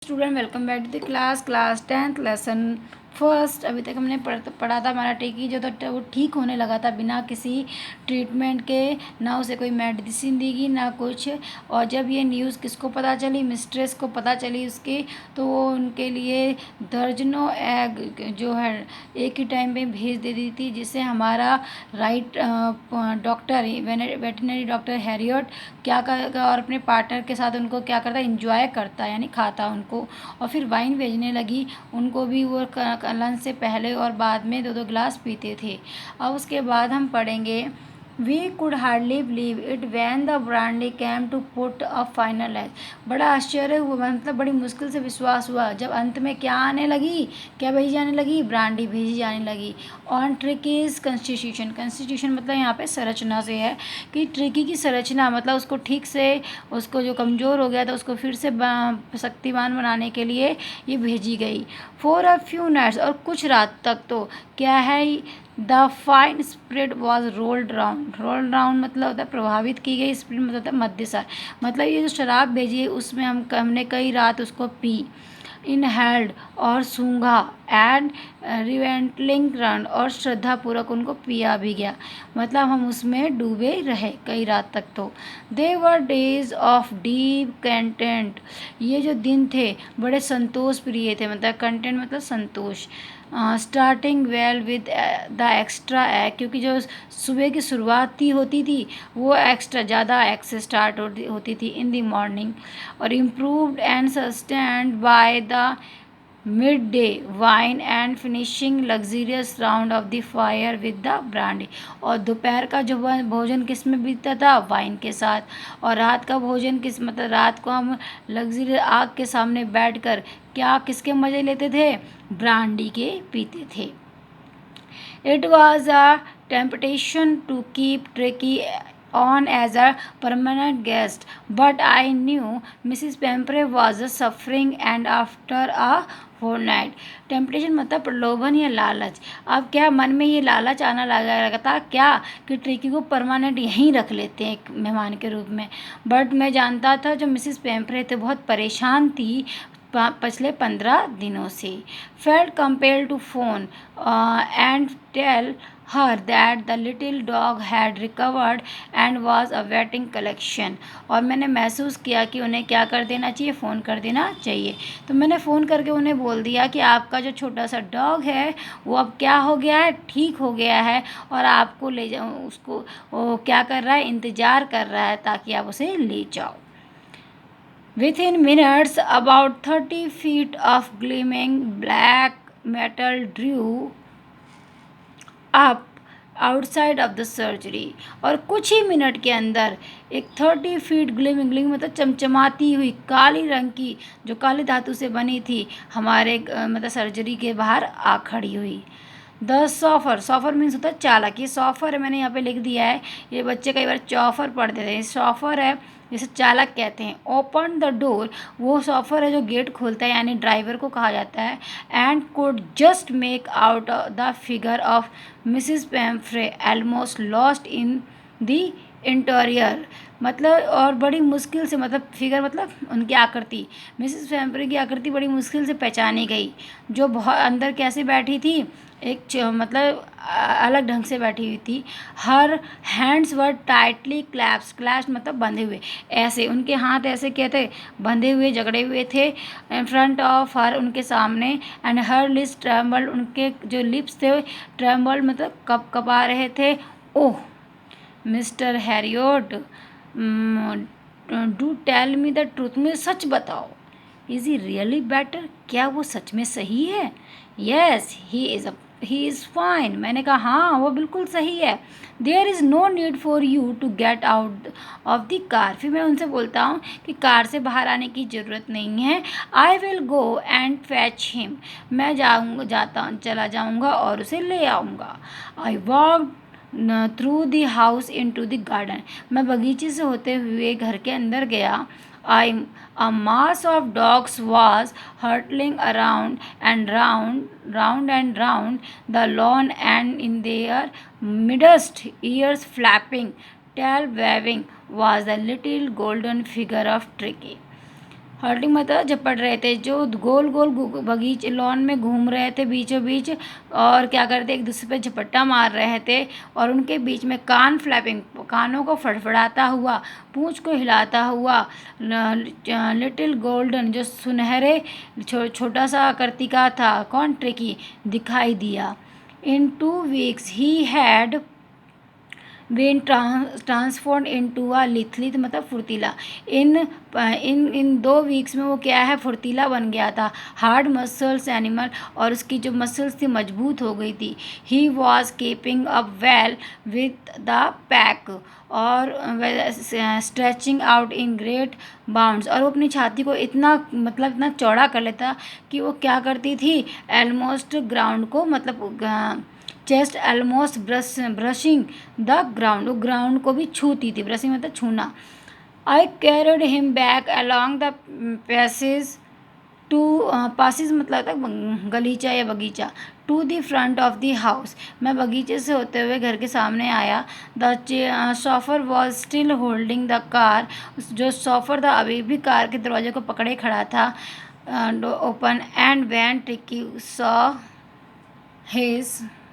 Student welcome back to the class 10th lesson first. अभी तक हमने पढ़ा था हमारा टिकी जो था वो ठीक होने लगा था बिना किसी ट्रीटमेंट के, ना उसे कोई मेडिसिन देगी ना कुछ। और जब ये न्यूज़ किसको पता चली, मिस्ट्रेस को पता चली उसकी, तो वो उनके लिए दर्जनों एग जो है एक ही टाइम पे भेज दे दी थी, जिससे हमारा right doctor veterinary doctor Harriet क्या करेगा और अपने पार्टनर के साथ उनको क्या करता, इंजॉय करता यानी खाता उनको। और फिर वाइन भेजने लगी उनको भी, वो लंच से पहले और बाद में 2-2 गिलास पीते थे। अब उसके बाद हम पढ़ेंगे we could hardly believe it when the brandy came to put a final edge. बड़ा आश्चर्य हुआ, मतलब बड़ी मुश्किल से विश्वास हुआ जब अंत में क्या आने लगी, क्या भेजी जाने लगी, ब्रांडी भेजी जाने लगी। ऑन ट्रिकीज कंस्टिट्यूशन, कंस्टिट्यूशन मतलब यहाँ पे संरचना से है कि ट्रिकी की संरचना, मतलब उसको ठीक से, उसको जो कमज़ोर हो गया था उसको फिर से शक्तिमान बनाने के लिए ये भेजी गई। फॉर अ फ्यू नाइट्स, और कुछ रात तक तो क्या है, the fine spirit was rolled round मतलब होता है प्रभावित की गई, स्प्रिट मतलब होता है मध्यसार, मतलब ये जो शराब भेजी है उसमें हमने कई रात उसको पी। इनहेल्ड और सूंघा, एंड रिवेंटलिंग रन और श्रद्धापूर्वक उनको पिया भी गया, मतलब हम उसमें डूबे रहे कई रात तक। तो दे वर डेज ऑफ डीप कंटेंट, ये जो दिन थे बड़े संतोष प्रिय थे, मतलब कंटेंट मतलब संतोष। Starting well with the extra egg, क्योंकि जो सुबह की शुरुआत होती थी वो एक्स्ट्रा ज़्यादा एग से स्टार्ट होती थी इन द मॉर्निंग, और improved and sustained by the mid day wine and finishing luxurious round of the fire with the brandy. और दोपहर का जो भोजन किस में बीतता था, वाइन के साथ। और रात का भोजन किस, मतलब रात को हम लग्जरियस आग के सामने बैठकर क्या किसके मज़े लेते थे, ब्रांडी के पीते थे। It was a temptation to keep Tricky on as a permanent guest, but I knew Mrs. Pembre was suffering, and after a fortnight, temptation मतलब प्रलोभन या लालच। अब क्या मन में ये लालच आना लगा था क्या कि ट्रिकी को परमानेंट यहीं रख लेते हैं एक मेहमान के रूप में। बट मैं जानता था जो मिसिस पेम्प्रे थे बहुत परेशान थी पिछले 15 दिनों से। Felt compelled to phone and tell her that the little dog had recovered and was awaiting collection. और मैंने महसूस किया कि उन्हें क्या कर देना चाहिए, फ़ोन कर देना चाहिए। तो मैंने फ़ोन करके उन्हें बोल दिया कि आपका जो छोटा सा डॉग है वो अब क्या हो गया है, ठीक हो गया है, और आपको ले जाओ उसको, वो क्या कर रहा है, इंतज़ार कर रहा है ताकि आप उसे ले जाओ। Within minutes, about 30 feet of gleaming black metal drew up outside of the surgery. और कुछ ही मिनट के अंदर एक 30 फीट ग्लिमिंग मतलब चमचमाती हुई काली रंग की, जो काली धातु से बनी थी, हमारे मतलब सर्जरी के बाहर आ खड़ी हुई। द सॉफर मीन्स होता है चालाक, ये सॉफर है, मैंने यहाँ पे लिख दिया है, ये बच्चे कई बार चौफर पढ़ देते हैं, सॉफर है जिसे चालक कहते हैं। ओपन द डोर, वो सॉफर है जो गेट खोलता है यानी ड्राइवर को कहा जाता है। And could just make out the figure of Mrs Pumphrey almost lost in the interior, मतलब और बड़ी मुश्किल से, मतलब फिगर मतलब उनकी आकृति, मिसिस पेम्फ्रे की आकृति बड़ी मुश्किल से पहचानी गई, जो बहुत अंदर कैसे बैठी थी, एक मतलब अलग ढंग से बैठी हुई थी। Her hands were tightly clasped मतलब बंधे हुए, ऐसे उनके हाथ ऐसे क्या थे, बंधे हुए जकड़े हुए थे इन फ्रंट ऑफ हर, उनके सामने। एंड हर लिप्स ट्रेम्बल, उनके जो लिप्स थे ट्रेम्बल मतलब कपा रहे थे। Oh Mr Herriot, do tell me the truth, मुझे सच बताओ, इज़ ही रियली बेटर, क्या वो सच में सही है। येस ही इज़ फाइन, मैंने कहा हाँ वो बिल्कुल सही है। There is no need for you to get out of the car, फिर मैं उनसे बोलता हूँ कि कार से बाहर आने की ज़रूरत नहीं है। I will go and fetch him, मैं चला जाऊँगा और उसे ले आऊँगा। I walk through the house into the garden, मैं बगीचे से होते हुए घर के अंदर गया। A mass of dogs was hurtling round and round the lawn, and in their midst, ears flapping, tail waving, was the little golden figure of Tricky. Halting मतलब झपट रहे थे, जो गोल गोल बगीचे लॉन में घूम रहे थे बीचों बीच, और क्या करते एक दूसरे पे झपट्टा मार रहे थे, और उनके बीच में कान फ्लैपिंग, कानों को फड़फड़ाता हुआ, पूंछ को हिलाता हुआ, लिटिल गोल्डन जो सुनहरे छोटा सा आकृति का था, कौन ट्रिकी, दिखाई दिया। In 2 weeks he had been transform into a lithe मतलब फुर्तीला। इन इन 2 वीक्स में वो क्या है, फुर्तीला बन गया था। हार्ड मसल्स एनिमल, और उसकी जो मसल्स थी मजबूत हो गई थी। He was keeping up well with the pack, और stretching out in great bounds, और वो अपनी छाती को इतना मतलब इतना चौड़ा कर लेता कि वो क्या करती थी, ऑलमोस्ट ग्राउंड को मतलब chest almost brushing the ground, वो ग्राउंड को भी छूती थी, ब्रशिंग मतलब छूना। I carried him back along the passage to, passage मतलब था गलीचा या बगीचा, to the front of the house, मैं बगीचे से होते हुए घर के सामने आया। The chauffeur was still holding the car, जो शॉफर था अभी भी कार के दरवाजे को पकड़े खड़ा था, open, and when tricky saw his